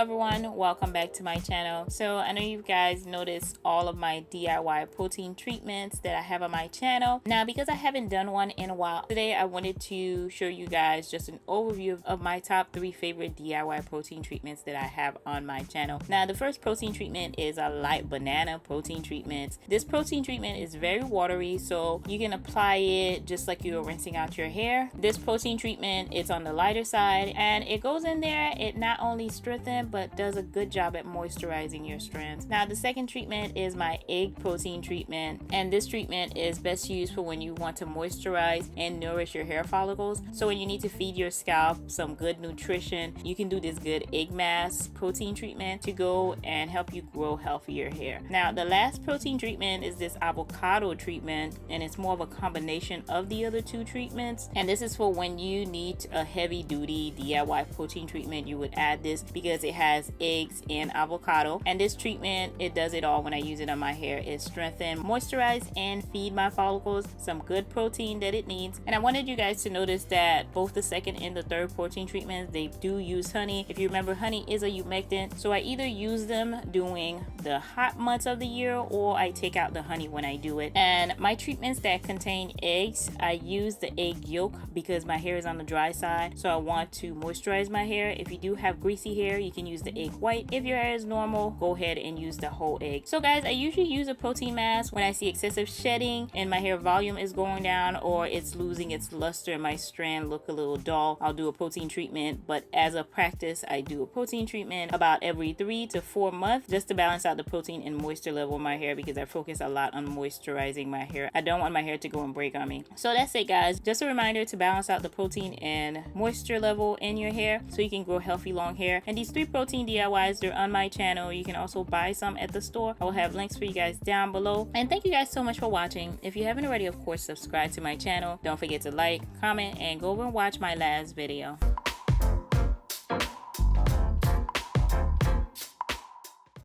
everyone, welcome back to my channel. So I know you guys noticed all of my DIY protein treatments that I have on my channel. Now because I haven't done one in a while, today I wanted to show you guys just an overview of my top 3 favorite DIY protein treatments that I have on my channel. Now the first protein treatment is a light banana protein treatment. This protein treatment is very watery, so you can apply it just like you're rinsing out your hair. This protein treatment is on the lighter side and it goes in there. It not only strengthens but does a good job at moisturizing your strands. Now the second treatment is my egg protein treatment, and this treatment is best used for when you want to moisturize and nourish your hair follicles. So when you need to feed your scalp some good nutrition, you can do this good egg mask protein treatment to go and help you grow healthier hair. Now the last protein treatment is this avocado treatment, and it's more of a combination of the other 2 treatments, and this is for when you need a heavy duty DIY protein treatment. You would add this because it has eggs and avocado, and this treatment, it does it all when I use it on my hair. It strengthens, moisturize, and feed my follicles some good protein that it needs. And I wanted you guys to notice that both the second and the third protein treatments, they do use honey. If you remember, honey is a humectant, so I either use them during the hot months of the year or I take out the honey when I do it. And my treatments that contain eggs, I use the egg yolk because my hair is on the dry side, so I want to moisturize my hair. If you do have greasy hair, you can use the egg white. If your hair is normal, go ahead and use the whole egg. So guys, I usually use a protein mask when I see excessive shedding and my hair volume is going down or it's losing its luster and my strand look a little dull. I'll do a protein treatment, but as a practice, I do a protein treatment about every 3 to 4 months just to balance out the protein and moisture level in my hair, because I focus a lot on moisturizing my hair. I don't want my hair to go and break on me. So that's it guys, just a reminder to balance out the protein and moisture level in your hair so you can grow healthy long hair. And these 3 protein DIYs, they're on my channel. You can also buy some at the store. I will have links for you guys down below. And thank you guys so much for watching. If you haven't already, of course, subscribe to my channel. Don't forget to like, comment, and go over and watch my last video.